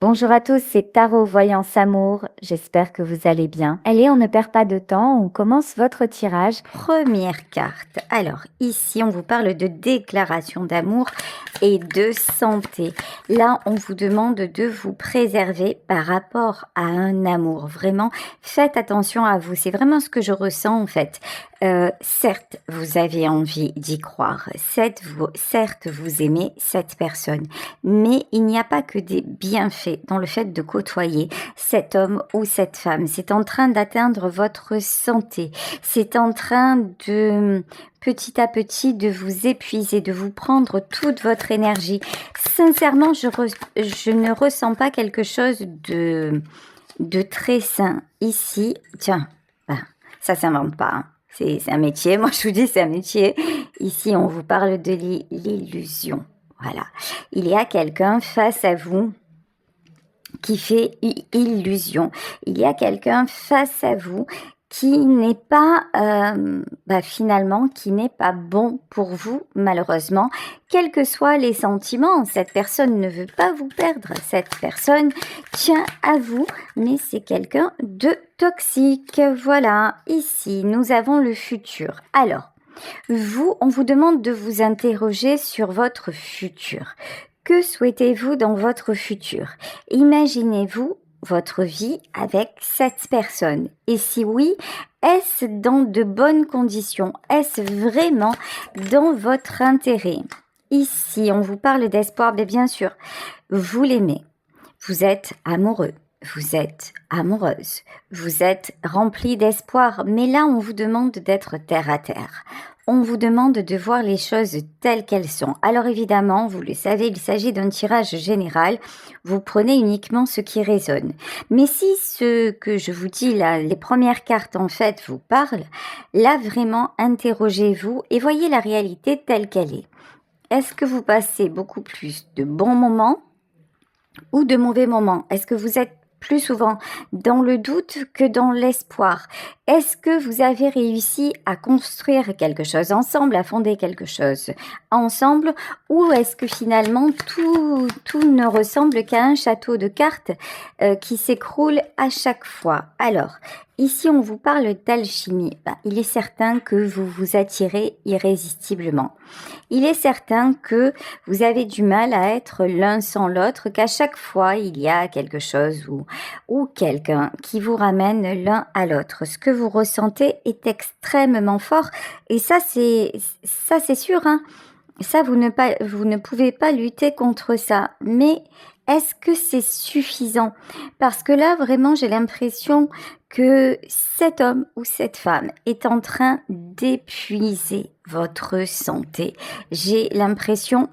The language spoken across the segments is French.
Bonjour à tous, c'est Tarot Voyance Amour. J'espère que vous allez bien. Allez, on ne perd pas de temps, on commence votre tirage. Première carte. Alors, ici, on vous parle de déclaration d'amour et de santé. Là, on vous demande de vous préserver par rapport à un amour. Vraiment, faites attention à vous. C'est vraiment ce que je ressens en fait. Certes, vous avez envie d'y croire. Certes, vous aimez cette personne. Mais il n'y a pas que des bienfaits dans le fait de côtoyer cet homme ou cette femme. C'est en train d'atteindre votre santé. C'est en train de, petit à petit, de vous épuiser, de vous prendre toute votre énergie. Sincèrement, je ne ressens pas quelque chose de très sain ici. Tiens, ça s'invente pas, hein. C'est un métier, moi je vous dis c'est un métier. Ici on vous parle de l'illusion. Voilà, il y a quelqu'un face à vous qui fait illusion. Il y a quelqu'un face à vous qui n'est pas, finalement, qui n'est pas bon pour vous, malheureusement. Quels que soient les sentiments, cette personne ne veut pas vous perdre. Cette personne tient à vous, mais c'est quelqu'un de toxique. Voilà, ici, nous avons le futur. Alors, vous, on vous demande de vous interroger sur votre futur. Que souhaitez-vous dans votre futur? Imaginez-vous votre vie avec cette personne. Et si oui, est-ce dans de bonnes conditions? Est-ce vraiment dans votre intérêt? Ici, on vous parle d'espoir, mais bien sûr, vous l'aimez. Vous êtes amoureux. Vous êtes amoureuse. Vous êtes rempli d'espoir. Mais là, on vous demande d'être terre à terre. On vous demande de voir les choses telles qu'elles sont. Alors évidemment, vous le savez, il s'agit d'un tirage général. Vous prenez uniquement ce qui résonne. Mais si ce que je vous dis là, les premières cartes en fait vous parlent, là vraiment interrogez-vous et voyez la réalité telle qu'elle est. Est-ce que vous passez beaucoup plus de bons moments ou de mauvais moments? Est-ce que vous êtes plus souvent dans le doute que dans l'espoir? Est-ce que vous avez réussi à construire quelque chose ensemble, à fonder quelque chose ensemble, ou est-ce que finalement tout ne ressemble qu'à un château de cartes qui s'écroule à chaque fois? Alors, ici on vous parle d'alchimie. Il est certain que vous vous attirez irrésistiblement. Il est certain que vous avez du mal à être l'un sans l'autre, qu'à chaque fois il y a quelque chose ou quelqu'un qui vous ramène l'un à l'autre. Ce que vous ressentez est extrêmement fort et ça c'est sûr, hein. Ça vous ne pouvez pas lutter contre ça. Mais est-ce que c'est suffisant? Parce que là vraiment j'ai l'impression que cet homme ou cette femme est en train d'épuiser votre santé. J'ai l'impression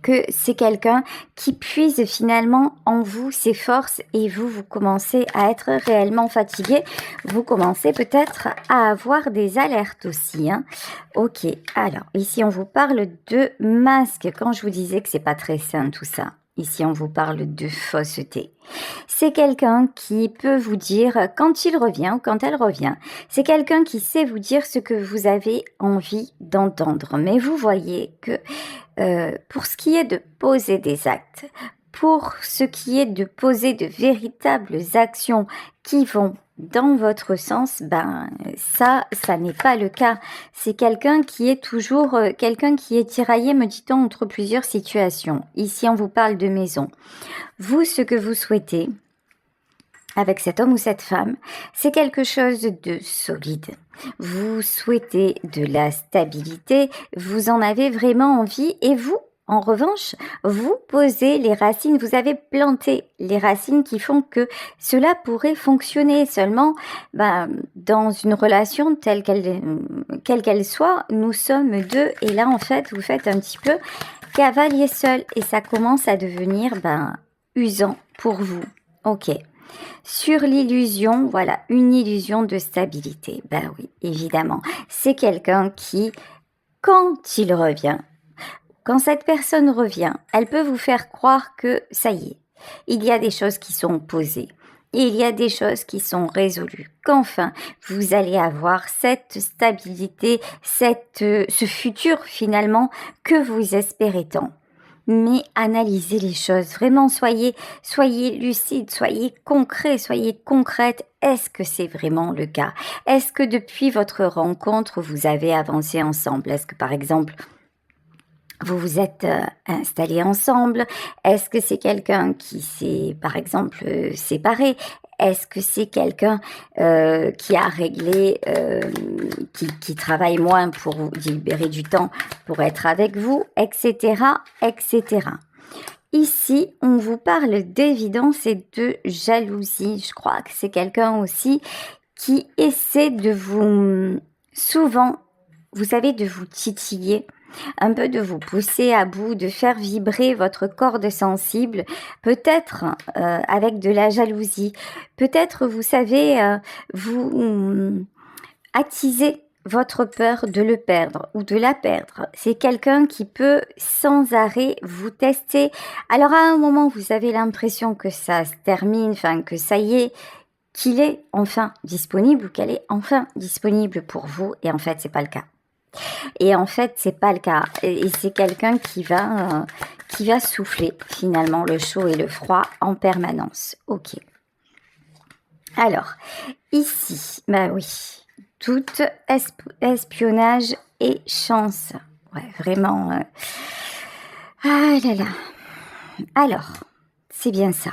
que c'est quelqu'un qui puise finalement en vous ses forces et vous commencez à être réellement fatigué. Vous commencez peut-être à avoir des alertes aussi, hein. Ok, alors ici on vous parle de masque. Quand je vous disais que c'est pas très sain tout ça. Ici, on vous parle de fausseté. C'est quelqu'un qui peut vous dire quand il revient ou quand elle revient. C'est quelqu'un qui sait vous dire ce que vous avez envie d'entendre. Mais vous voyez que pour ce qui est de poser des actes, pour ce qui est de poser de véritables actions qui vont dans votre sens, ça n'est pas le cas. C'est quelqu'un qui est toujours, quelqu'un qui est tiraillé, me dit-on, entre plusieurs situations. Ici, on vous parle de maison. Vous, ce que vous souhaitez avec cet homme ou cette femme, c'est quelque chose de solide. Vous souhaitez de la stabilité, vous en avez vraiment envie et vous, en revanche, vous posez les racines, vous avez planté les racines qui font que cela pourrait fonctionner. Seulement, dans une relation telle qu'elle soit, nous sommes deux et là, en fait, vous faites un petit peu cavalier seul et ça commence à devenir usant pour vous. Ok. Sur l'illusion, voilà, une illusion de stabilité. Oui, évidemment. C'est quelqu'un qui, quand il revient, quand cette personne revient, elle peut vous faire croire que ça y est, il y a des choses qui sont posées. Il y a des choses qui sont résolues. Qu'enfin, vous allez avoir cette stabilité, ce futur finalement que vous espérez tant. mais analysez les choses. Vraiment, soyez lucide, soyez concret, soyez concrète. Est-ce que c'est vraiment le cas? Est-ce que depuis votre rencontre, vous avez avancé ensemble? Est-ce que, par exemple, vous vous êtes installés ensemble? Est-ce que c'est quelqu'un qui s'est, par exemple, séparé? Est-ce que c'est quelqu'un qui a réglé, qui travaille moins pour vous libérer du temps pour être avec vous, etc., etc. Ici, on vous parle d'évidence et de jalousie. Je crois que c'est quelqu'un aussi qui essaie de vous, souvent, vous savez, de vous titiller, un peu de vous pousser à bout, de faire vibrer votre corde sensible, peut-être avec de la jalousie. Peut-être, vous savez, vous attisez votre peur de le perdre ou de la perdre. C'est quelqu'un qui peut sans arrêt vous tester. Alors à un moment, vous avez l'impression que ça se termine, enfin que ça y est, qu'il est enfin disponible ou qu'elle est enfin disponible pour vous. Et en fait, c'est pas le cas. Et en fait, c'est pas le cas. Et c'est quelqu'un qui va souffler finalement le chaud et le froid en permanence. Ok. Alors, ici, bah oui. Tout espionnage et chance. Ouais, vraiment. Ah là là. Alors, c'est bien ça.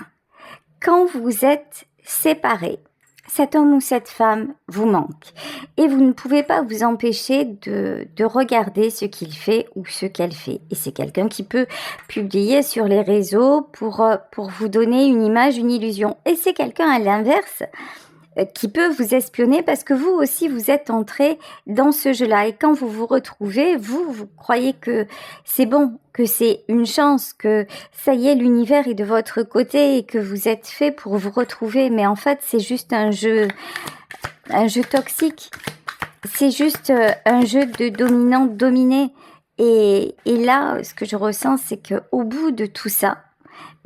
Quand vous êtes séparés, cet homme ou cette femme vous manque. Et vous ne pouvez pas vous empêcher de regarder ce qu'il fait ou ce qu'elle fait. Et c'est quelqu'un qui peut publier sur les réseaux pour vous donner une image, une illusion. Et c'est quelqu'un à l'inverse qui peut vous espionner parce que vous aussi vous êtes entré dans ce jeu-là et quand vous vous retrouvez, vous croyez que c'est bon, que c'est une chance, que ça y est, l'univers est de votre côté et que vous êtes fait pour vous retrouver, mais en fait c'est juste un jeu toxique, c'est juste un jeu de dominant-dominé et là ce que je ressens c'est qu'au bout de tout ça,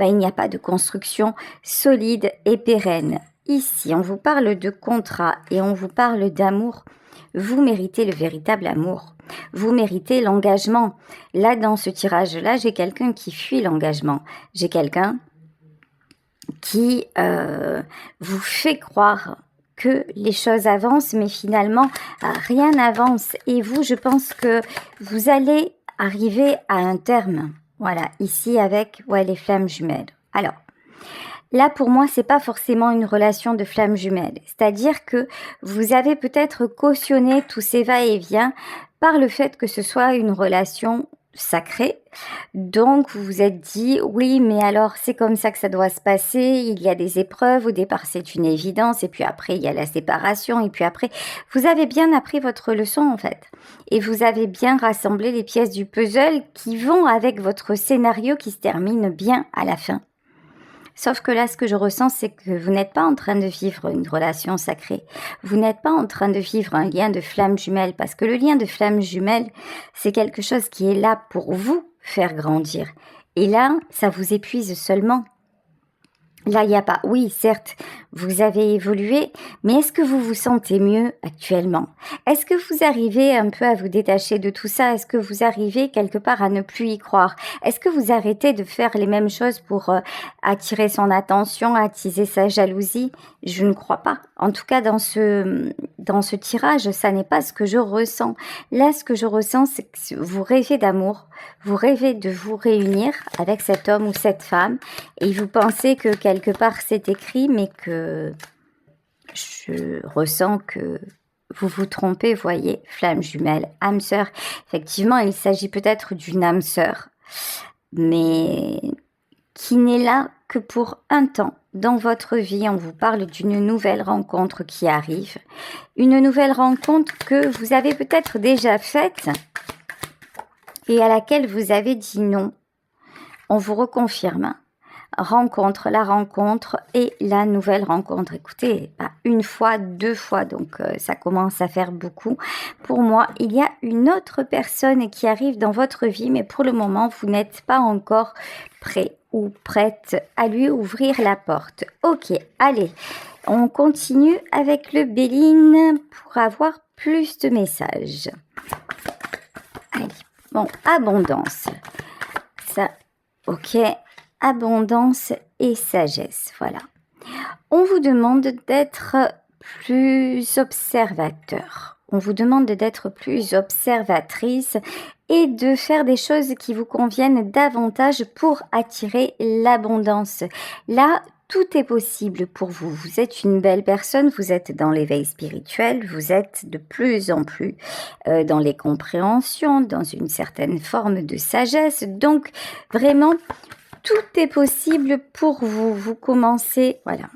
il n'y a pas de construction solide et pérenne. Ici, on vous parle de contrat et on vous parle d'amour. Vous méritez le véritable amour. Vous méritez l'engagement. Là, dans ce tirage-là, j'ai quelqu'un qui fuit l'engagement. J'ai quelqu'un qui vous fait croire que les choses avancent, mais finalement, rien n'avance. Et vous, je pense que vous allez arriver à un terme. Voilà, ici avec les flammes jumelles. Alors, là, pour moi, c'est pas forcément une relation de flammes jumelles. C'est-à-dire que vous avez peut-être cautionné tous ces va-et-vient par le fait que ce soit une relation sacrée. Donc, vous vous êtes dit, oui, mais alors, c'est comme ça que ça doit se passer. Il y a des épreuves. Au départ, c'est une évidence. Et puis après, il y a la séparation. Et puis après, vous avez bien appris votre leçon, en fait. Et vous avez bien rassemblé les pièces du puzzle qui vont avec votre scénario qui se termine bien à la fin. Sauf que là, ce que je ressens, c'est que vous n'êtes pas en train de vivre une relation sacrée. Vous n'êtes pas en train de vivre un lien de flammes jumelles, parce que le lien de flammes jumelles, c'est quelque chose qui est là pour vous faire grandir. Et là, ça vous épuise seulement. Là, il n'y a pas... Oui, certes, vous avez évolué, mais est-ce que vous vous sentez mieux actuellement? Est-ce que vous arrivez un peu à vous détacher de tout ça? Est-ce que vous arrivez quelque part à ne plus y croire? Est-ce que vous arrêtez de faire les mêmes choses pour attirer son attention, attiser sa jalousie? Je ne crois pas. En tout cas, dans ce tirage, ça n'est pas ce que je ressens. Là, ce que je ressens, c'est que vous rêvez d'amour, vous rêvez de vous réunir avec cet homme ou cette femme, et vous pensez que quelque part c'est écrit, mais que je ressens que vous vous trompez, voyez, flamme jumelle, âme sœur. Effectivement, il s'agit peut-être d'une âme sœur, mais qui n'est là que pour un temps dans votre vie. On vous parle d'une nouvelle rencontre qui arrive, une nouvelle rencontre que vous avez peut-être déjà faite et à laquelle vous avez dit non. On vous reconfirme. La rencontre et la nouvelle rencontre. Écoutez, pas une fois, 2 fois, donc ça commence à faire beaucoup. Pour moi, il y a une autre personne qui arrive dans votre vie, mais pour le moment, vous n'êtes pas encore prêt ou prête à lui ouvrir la porte. Ok, allez, on continue avec le Béline pour avoir plus de messages. Allez, bon, abondance. Ça, Ok, abondance et sagesse, voilà. On vous demande d'être plus observateur. On vous demande d'être plus observatrice et de faire des choses qui vous conviennent davantage pour attirer l'abondance. Là, tout est possible pour vous. Vous êtes une belle personne, vous êtes dans l'éveil spirituel, vous êtes de plus en plus dans les compréhensions, dans une certaine forme de sagesse. Donc, vraiment, tout est possible pour vous. Vous commencez, voilà,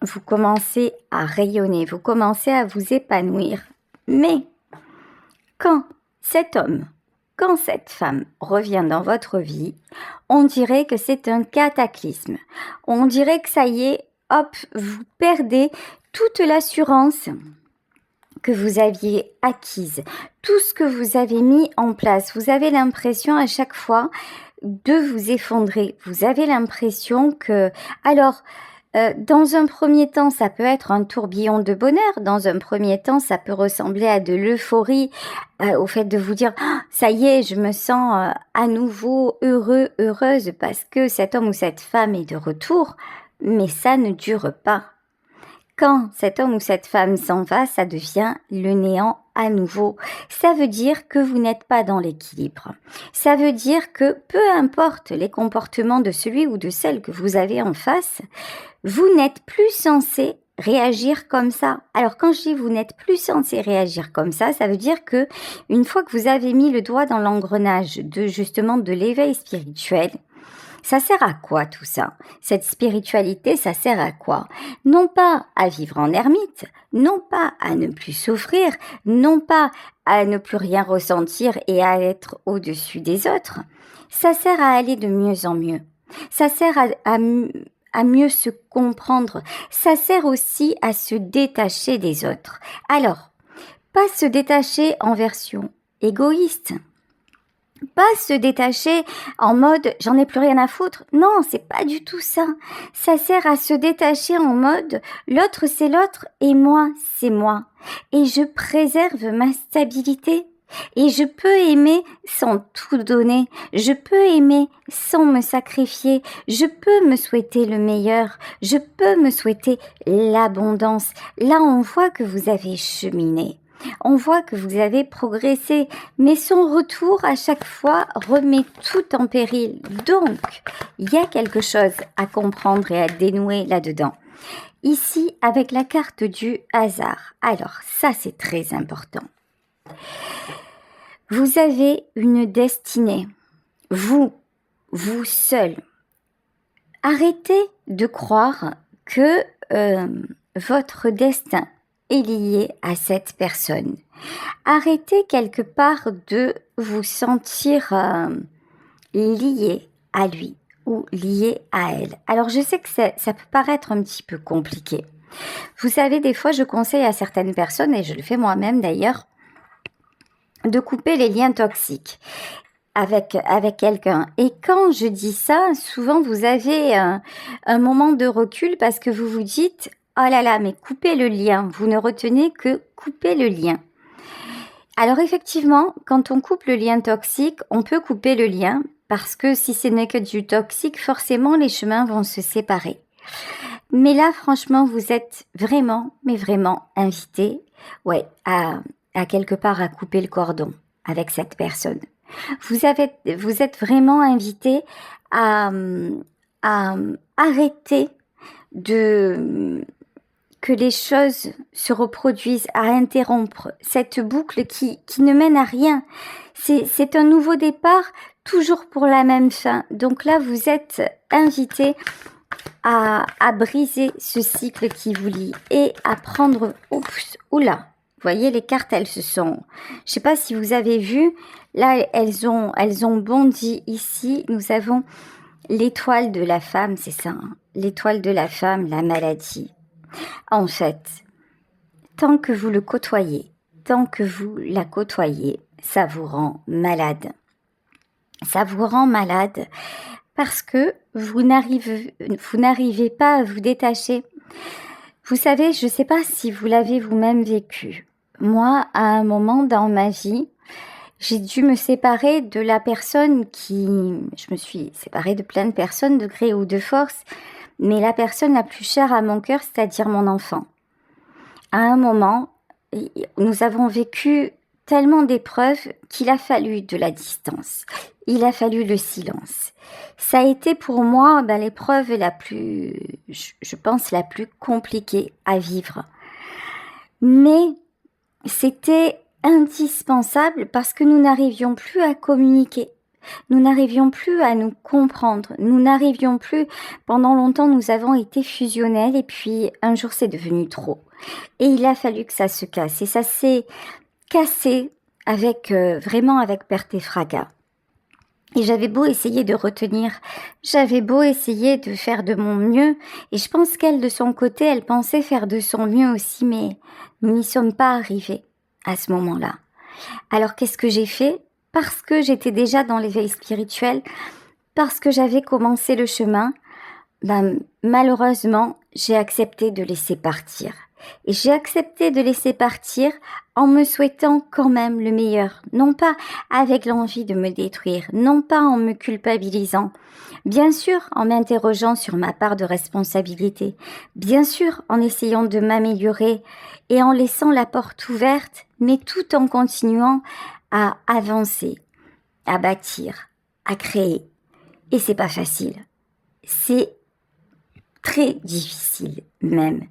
vous commencez à rayonner, vous commencez à vous épanouir. Mais quand cet homme, quand cette femme revient dans votre vie, on dirait que c'est un cataclysme. On dirait que ça y est, hop, vous perdez toute l'assurance que vous aviez acquise, tout ce que vous avez mis en place. Vous avez l'impression à chaque fois de vous effondrer. Vous avez l'impression que... Alors, dans un premier temps, ça peut être un tourbillon de bonheur. Dans un premier temps, ça peut ressembler à de l'euphorie, au fait de vous dire ah, ça y est, je me sens à nouveau heureux, heureuse parce que cet homme ou cette femme est de retour. Mais ça ne dure pas. Quand cet homme ou cette femme s'en va, ça devient le néant à nouveau. Ça veut dire que vous n'êtes pas dans l'équilibre. Ça veut dire que peu importe les comportements de celui ou de celle que vous avez en face, vous n'êtes plus censé réagir comme ça. Alors quand je dis vous n'êtes plus censé réagir comme ça veut dire que une fois que vous avez mis le doigt dans l'engrenage de l'éveil spirituel, ça sert à quoi tout ça? Cette spiritualité, ça sert à quoi? Non pas à vivre en ermite, non pas à ne plus souffrir, non pas à ne plus rien ressentir et à être au-dessus des autres. Ça sert à aller de mieux en mieux. Ça sert à mieux se comprendre. Ça sert aussi à se détacher des autres. Alors, pas se détacher en version égoïste. Pas se détacher en mode j'en ai plus rien à foutre. Non, c'est pas du tout ça. Ça sert à se détacher en mode l'autre c'est l'autre et moi c'est moi. Et je préserve ma stabilité. Et je peux aimer sans tout donner. Je peux aimer sans me sacrifier. Je peux me souhaiter le meilleur. Je peux me souhaiter l'abondance. Là, on voit que vous avez cheminé. On voit que vous avez progressé, mais son retour à chaque fois remet tout en péril. Donc, il y a quelque chose à comprendre et à dénouer là-dedans. Ici, avec la carte du hasard. Alors, ça c'est très important. Vous avez une destinée. Vous seul. Arrêtez de croire que votre destin est lié à cette personne. Arrêtez quelque part de vous sentir lié à lui ou lié à elle. Alors je sais que ça peut paraître un petit peu compliqué. Vous savez, des fois je conseille à certaines personnes, et je le fais moi-même d'ailleurs, de couper les liens toxiques avec quelqu'un. Et quand je dis ça, souvent vous avez un moment de recul parce que vous vous dites oh là là, mais coupez le lien. Vous ne retenez que couper le lien. Alors effectivement, quand on coupe le lien toxique, on peut couper le lien parce que si ce n'est que du toxique, forcément les chemins vont se séparer. Mais là, franchement, vous êtes vraiment, mais vraiment invité, à quelque part à couper le cordon avec cette personne. Vous êtes vraiment invité à arrêter que les choses se reproduisent, à interrompre cette boucle qui ne mène à rien. C'est un nouveau départ, toujours pour la même fin. Donc là, vous êtes invité à briser ce cycle qui vous lie et à prendre... Oula, vous voyez, les cartes, elles se sont... Je ne sais pas si vous avez vu, là, elles ont bondi ici. Nous avons l'étoile de la femme, c'est ça, hein, l'étoile de la femme, la maladie. En fait, tant que vous le côtoyez, tant que vous la côtoyez, ça vous rend malade. Ça vous rend malade parce que vous n'arrivez pas à vous détacher. Vous savez, je ne sais pas si vous l'avez vous-même vécu. Moi, à un moment dans ma vie, j'ai dû me séparer de la personne je me suis séparée de plein de personnes de gré ou de force, mais la personne la plus chère à mon cœur, c'est-à-dire mon enfant. À un moment, nous avons vécu tellement d'épreuves qu'il a fallu de la distance. Il a fallu le silence. Ça a été pour moi l'épreuve la plus, je pense, la plus compliquée à vivre. Mais c'était indispensable parce que nous n'arrivions plus à communiquer. Nous n'arrivions plus à nous comprendre. Nous n'arrivions plus. Pendant longtemps, nous avons été fusionnels et puis un jour, c'est devenu trop. Et il a fallu que ça se casse. Et ça s'est cassé vraiment avec perte et fracas. Et j'avais beau essayer de retenir, j'avais beau essayer de faire de mon mieux, et je pense qu'elle, de son côté, elle pensait faire de son mieux aussi, mais nous n'y sommes pas arrivés à ce moment-là. Alors qu'est-ce que j'ai fait? Parce que j'étais déjà dans l'éveil spirituel, parce que j'avais commencé le chemin, malheureusement, j'ai accepté de laisser partir. Et j'ai accepté de laisser partir en me souhaitant quand même le meilleur, non pas avec l'envie de me détruire, non pas en me culpabilisant, bien sûr en m'interrogeant sur ma part de responsabilité, bien sûr en essayant de m'améliorer et en laissant la porte ouverte, mais tout en continuant à avancer, à bâtir, à créer. Et c'est pas facile. C'est très difficile même.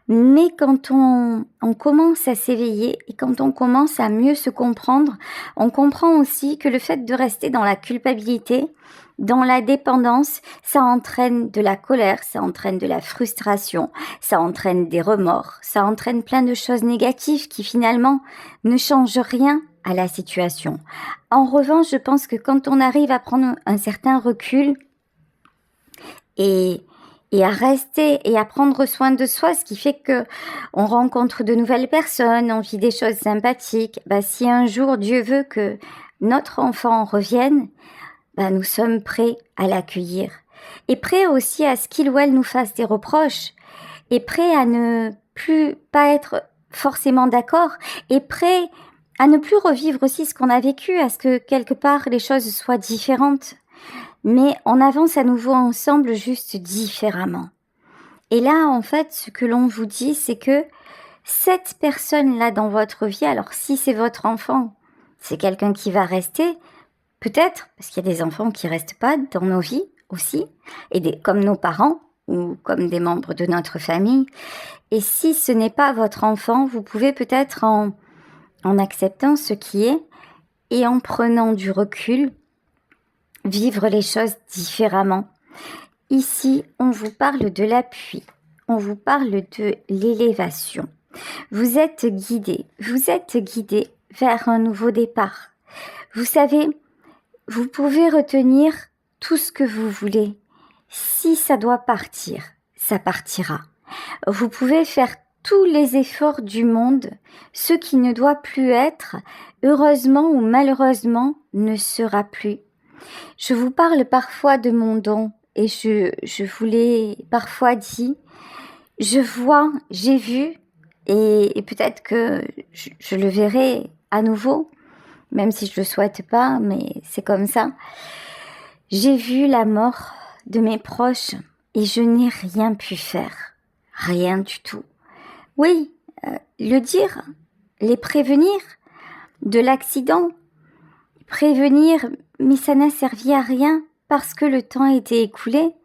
Mais quand on commence à s'éveiller et quand on commence à mieux se comprendre, on comprend aussi que le fait de rester dans la culpabilité, dans la dépendance, ça entraîne de la colère, ça entraîne de la frustration, ça entraîne des remords, ça entraîne plein de choses négatives qui finalement ne changent rien à la situation. En revanche, je pense que quand on arrive à prendre un certain recul et à rester et à prendre soin de soi, ce qui fait que on rencontre de nouvelles personnes, on vit des choses sympathiques. Si un jour Dieu veut que notre enfant revienne, nous sommes prêts à l'accueillir et prêts aussi à ce qu'il ou elle nous fasse des reproches et prêts à ne plus pas être forcément d'accord et prêts à ne plus revivre aussi ce qu'on a vécu, à ce que quelque part les choses soient différentes. Mais on avance à nouveau ensemble, juste différemment. Et là, en fait, ce que l'on vous dit, c'est que cette personne-là dans votre vie, alors si c'est votre enfant, c'est quelqu'un qui va rester, peut-être, parce qu'il y a des enfants qui restent pas dans nos vies aussi, et comme nos parents, ou comme des membres de notre famille. Et si ce n'est pas votre enfant, vous pouvez peut-être en acceptant ce qui est, et en prenant du recul, vivre les choses différemment. Ici, on vous parle de l'appui, on vous parle de l'élévation. Vous êtes guidé vers un nouveau départ. Vous savez, vous pouvez retenir tout ce que vous voulez. Si ça doit partir, ça partira. Vous pouvez faire tous les efforts du monde, ce qui ne doit plus être, heureusement ou malheureusement, ne sera plus. Je vous parle parfois de mon don et je vous l'ai parfois dit. Je vois, j'ai vu et peut-être que je le verrai à nouveau, même si je le souhaite pas, mais c'est comme ça. J'ai vu la mort de mes proches et je n'ai rien pu faire. Rien du tout. Oui, le dire, les prévenir de l'accident, prévenir, mais ça n'a servi à rien parce que le temps était écoulé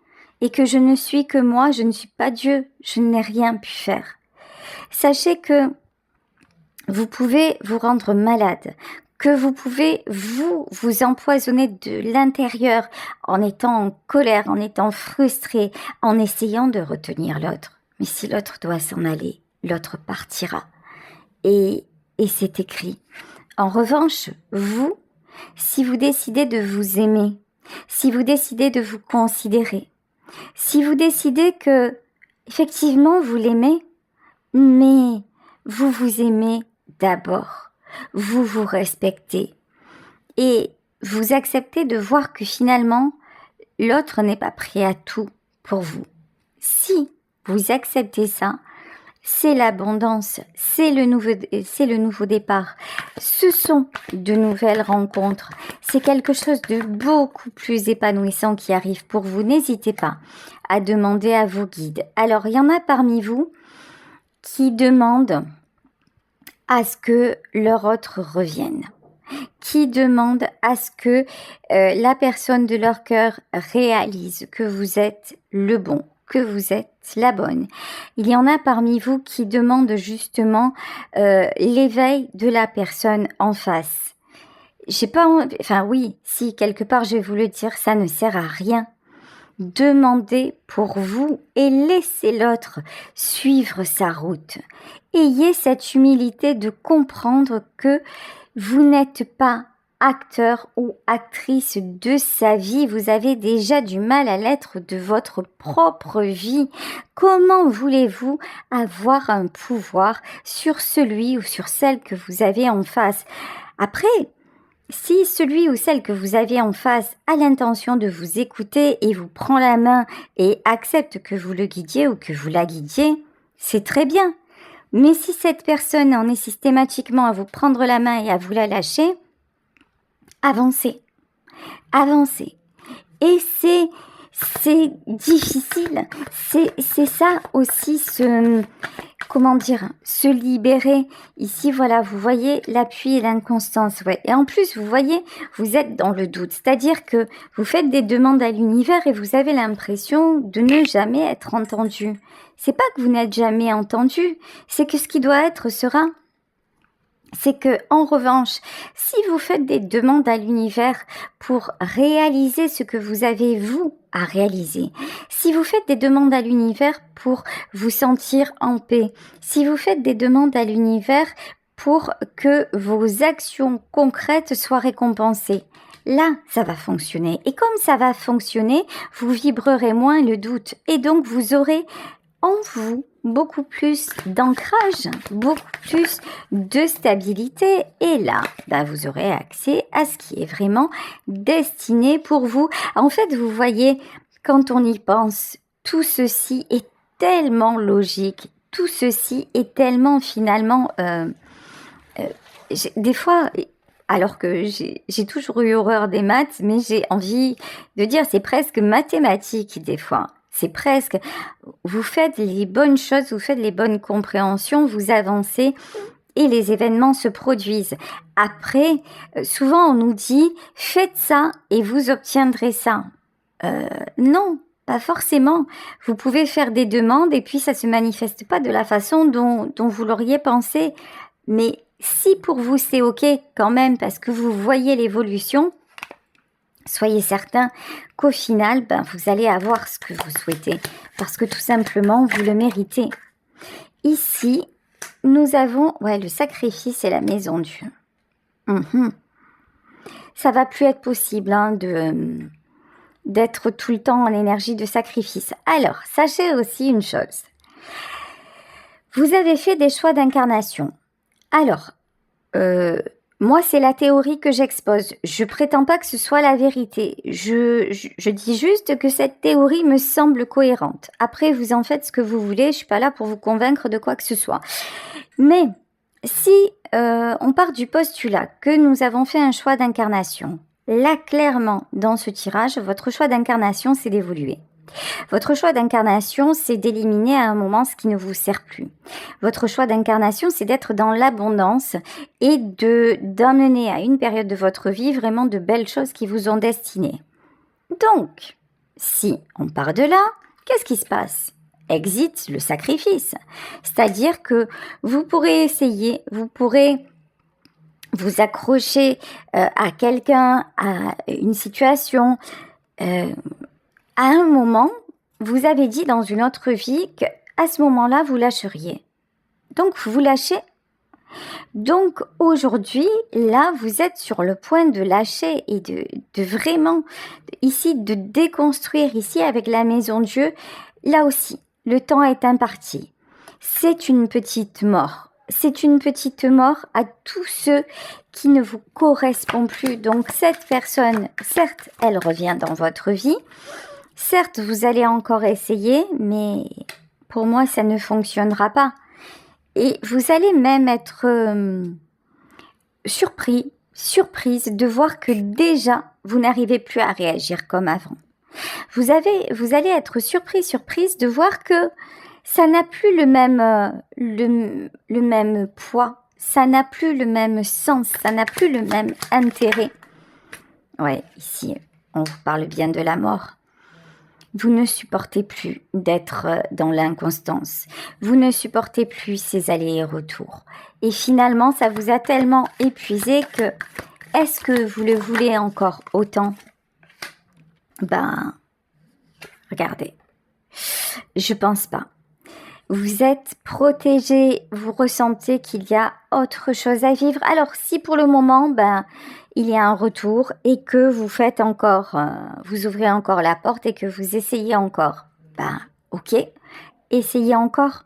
et que je ne suis que moi, je ne suis pas Dieu, je n'ai rien pu faire. Sachez que vous pouvez vous rendre malade, que vous pouvez vous empoisonner de l'intérieur en étant en colère, en étant frustré, en essayant de retenir l'autre. Mais si l'autre doit s'en aller, l'autre partira. Et c'est écrit. En revanche, vous, si vous décidez de vous aimer, si vous décidez de vous considérer, si vous décidez que, effectivement, vous l'aimez, mais vous vous aimez d'abord, vous vous respectez et vous acceptez de voir que finalement, l'autre n'est pas prêt à tout pour vous. Si vous acceptez ça, c'est l'abondance, c'est le nouveau départ. Ce sont de nouvelles rencontres. C'est quelque chose de beaucoup plus épanouissant qui arrive pour vous. N'hésitez pas à demander à vos guides. Alors, il y en a parmi vous qui demandent à ce que leur autre revienne, qui demandent à ce que la personne de leur cœur réalise que vous êtes le bon, que vous êtes la bonne. Il y en a parmi vous qui demandent justement l'éveil de la personne en face. J'ai pas envie, enfin oui, si quelque part je vais vous le dire, ça ne sert à rien. Demandez pour vous et laissez l'autre suivre sa route. Ayez cette humilité de comprendre que vous n'êtes pas acteur ou actrice de sa vie. Vous avez déjà du mal à l'être de votre propre vie. Comment voulez-vous avoir un pouvoir sur celui ou sur celle que vous avez en face? Après, si celui ou celle que vous avez en face a l'intention de vous écouter et vous prend la main et accepte que vous le guidiez ou que vous la guidiez, c'est très bien. Mais si cette personne en est systématiquement à vous prendre la main et à vous la lâcher, avancez. Avancez. Et c'est difficile. C'est ça aussi se libérer. Ici, voilà, vous voyez l'appui et l'inconstance. Ouais. Et en plus, vous voyez, vous êtes dans le doute. C'est-à-dire que vous faites des demandes à l'univers et vous avez l'impression de ne jamais être entendu. C'est pas que vous n'êtes jamais entendu, c'est que ce qui doit être sera. C'est que, en revanche, si vous faites des demandes à l'univers pour réaliser ce que vous avez, vous, à réaliser, si vous faites des demandes à l'univers pour vous sentir en paix, si vous faites des demandes à l'univers pour que vos actions concrètes soient récompensées, là, ça va fonctionner. Et comme ça va fonctionner, vous vibrerez moins le doute. Et donc, vous aurez en vous beaucoup plus d'ancrage, beaucoup plus de stabilité. Et là, vous aurez accès à ce qui est vraiment destiné pour vous. En fait, vous voyez, quand on y pense, tout ceci est tellement logique. Tout ceci est tellement finalement... des fois... Alors que j'ai toujours eu horreur des maths, mais j'ai envie de dire c'est presque mathématique des fois. C'est presque, vous faites les bonnes choses, vous faites les bonnes compréhensions, vous avancez et les événements se produisent. Après, souvent on nous dit, faites ça et vous obtiendrez ça. Non, pas forcément. Vous pouvez faire des demandes et puis ça se manifeste pas de la façon dont vous l'auriez pensé. Mais si pour vous c'est ok quand même parce que vous voyez l'évolution, soyez certain qu'au final, vous allez avoir ce que vous souhaitez parce que tout simplement, vous le méritez. Ici, nous avons le sacrifice et la maison Dieu. Ça va plus être possible d'être tout le temps en énergie de sacrifice. Alors, sachez aussi une chose. Vous avez fait des choix d'incarnation. Alors, moi, c'est la théorie que j'expose. Je prétends pas que ce soit la vérité. Je dis juste que cette théorie me semble cohérente. Après, vous en faites ce que vous voulez. Je suis pas là pour vous convaincre de quoi que ce soit. Mais si on part du postulat que nous avons fait un choix d'incarnation, là, clairement, dans ce tirage, votre choix d'incarnation, c'est d'évoluer. Votre choix d'incarnation, c'est d'éliminer à un moment ce qui ne vous sert plus. Votre choix d'incarnation, c'est d'être dans l'abondance et d'emmener à une période de votre vie vraiment de belles choses qui vous ont destiné. Donc, si on part de là, qu'est-ce qui se passe? Exit le sacrifice. C'est-à-dire que vous pourrez essayer, vous pourrez vous accrocher à quelqu'un, à une situation. À un moment, vous avez dit dans une autre vie qu'à ce moment-là, vous lâcheriez. Donc, vous lâchez. Donc, aujourd'hui, là, vous êtes sur le point de lâcher et de vraiment, ici, de déconstruire, ici, avec la maison Dieu. Là aussi, le temps est imparti. C'est une petite mort. C'est une petite mort à tous ceux qui ne vous correspondent plus. Donc, cette personne, certes, elle revient dans votre vie. Certes, vous allez encore essayer, mais pour moi, ça ne fonctionnera pas. Et vous allez même être surprise de voir que déjà, vous n'arrivez plus à réagir comme avant. Vous allez être surprise de voir que ça n'a plus le même poids, ça n'a plus le même sens, ça n'a plus le même intérêt. Ouais, ici, on vous parle bien de la mort. Vous ne supportez plus d'être dans l'inconstance. Vous ne supportez plus ces allers et retours. Et finalement, ça vous a tellement épuisé que, est-ce que vous le voulez encore autant? Ben, regardez, je pense pas. Vous êtes protégé, vous ressentez qu'il y a autre chose à vivre. Alors si pour le moment, il y a un retour et que vous faites encore, vous ouvrez encore la porte et que vous essayez encore, ok, essayez encore.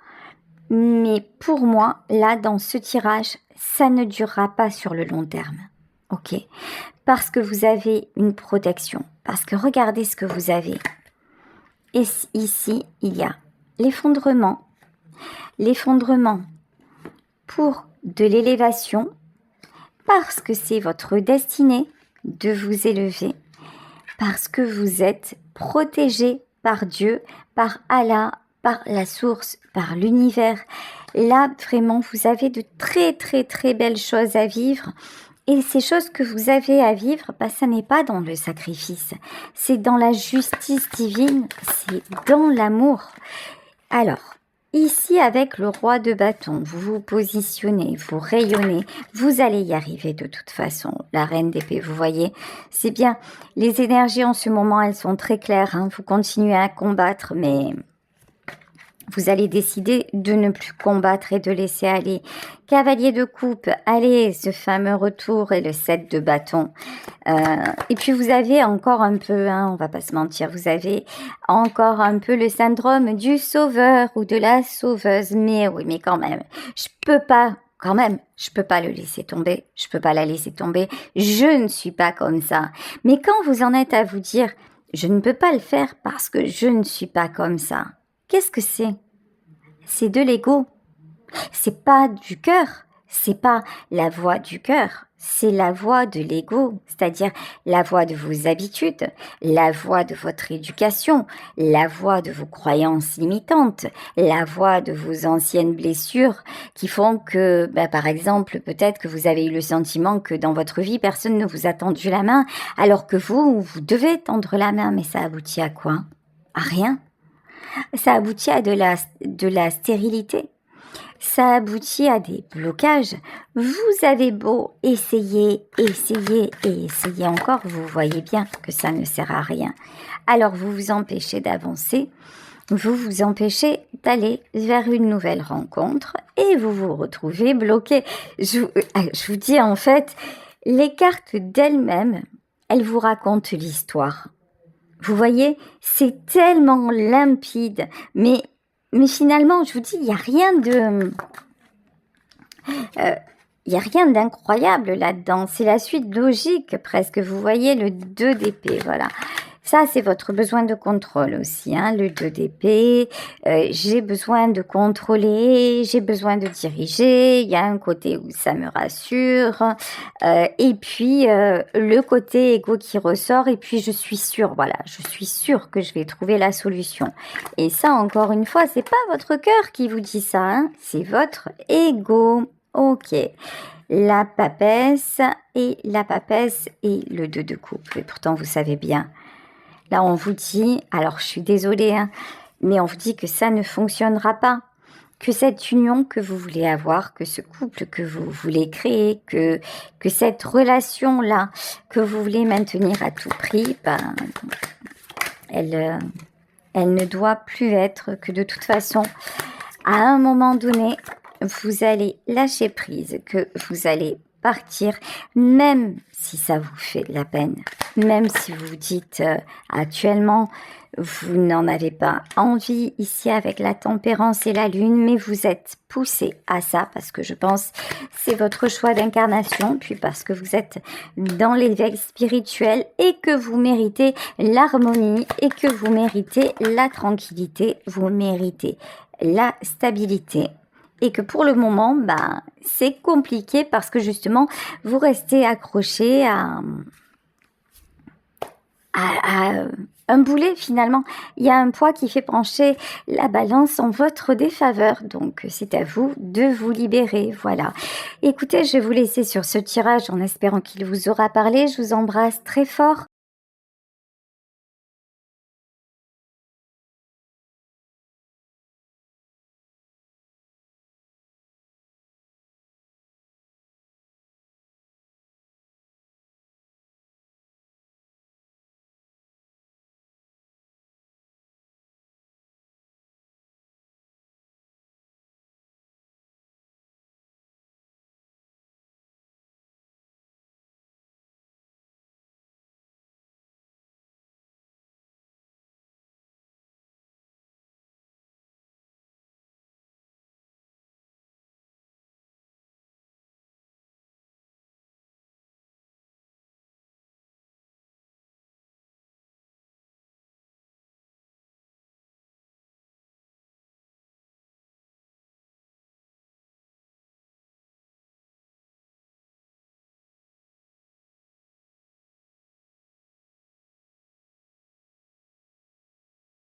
Mais pour moi, là, dans ce tirage, ça ne durera pas sur le long terme, ok? Parce que vous avez une protection, parce que regardez ce que vous avez. Et ici, il y a l'effondrement pour de l'élévation, parce que c'est votre destinée de vous élever, parce que vous êtes protégé par Dieu, par Allah, par la source, par l'univers. Là, vraiment, vous avez de très, très, très belles choses à vivre. Et ces choses que vous avez à vivre, ça n'est pas dans le sacrifice, c'est dans la justice divine, c'est dans l'amour. Alors, ici, avec le roi de bâton, vous vous positionnez, vous rayonnez, vous allez y arriver de toute façon. La reine d'épée, vous voyez, c'est bien. Les énergies en ce moment, elles sont très claires. Vous continuez à combattre, mais vous allez décider de ne plus combattre et de laisser aller. Cavalier de coupe, allez, ce fameux retour et le 7 de bâton. Et puis vous avez encore un peu, on va pas se mentir, vous avez encore un peu le syndrome du sauveur ou de la sauveuse. Mais oui, mais quand même, je peux pas le laisser tomber. Je peux pas la laisser tomber. Je ne suis pas comme ça. Mais quand vous en êtes à vous dire, je ne peux pas le faire parce que je ne suis pas comme ça. Qu'est-ce que c'est? C'est de l'ego. C'est pas du cœur. C'est pas la voix du cœur. C'est la voix de l'ego, c'est-à-dire la voix de vos habitudes, la voix de votre éducation, la voix de vos croyances limitantes, la voix de vos anciennes blessures qui font que, par exemple, peut-être que vous avez eu le sentiment que dans votre vie, personne ne vous a tendu la main, alors que vous devez tendre la main, mais ça aboutit à quoi? À rien. Ça aboutit à de la stérilité. Ça aboutit à des blocages. Vous avez beau essayer encore, vous voyez bien que ça ne sert à rien. Alors vous vous empêchez d'avancer, vous vous empêchez d'aller vers une nouvelle rencontre et vous vous retrouvez bloqué. Je vous dis en fait, les cartes d'elles-mêmes, elles vous racontent l'histoire. Vous voyez, c'est tellement limpide, mais finalement, je vous dis, il n'y a rien d'incroyable là-dedans. C'est la suite logique presque. Vous voyez le 2 d'épée, voilà. Ça, c'est votre besoin de contrôle aussi, le 2 d'épée. J'ai besoin de contrôler, j'ai besoin de diriger. Il y a un côté où ça me rassure. Et puis, le côté égo qui ressort. Et puis, je suis sûre que je vais trouver la solution. Et ça, encore une fois, c'est pas votre cœur qui vous dit ça, c'est votre égo. Ok. La papesse et le 2 de coupe. Et pourtant, vous savez bien. Là, on vous dit, alors je suis désolée, mais on vous dit que ça ne fonctionnera pas. Que cette union que vous voulez avoir, que ce couple que vous voulez créer, que cette relation-là que vous voulez maintenir à tout prix, elle ne doit plus être, que de toute façon, à un moment donné, vous allez lâcher prise, que vous allez partir, même si ça vous fait de la peine, même si vous dites actuellement vous n'en avez pas envie ici avec la tempérance et la lune, mais vous êtes poussé à ça parce que je pense c'est votre choix d'incarnation, puis parce que vous êtes dans l'éveil spirituel et que vous méritez l'harmonie et que vous méritez la tranquillité, vous méritez la stabilité. et que pour le moment, c'est compliqué parce que justement, vous restez accroché à un boulet finalement. Il y a un poids qui fait pencher la balance en votre défaveur. Donc c'est à vous de vous libérer. Voilà. Écoutez, je vais vous laisser sur ce tirage en espérant qu'il vous aura parlé. Je vous embrasse très fort.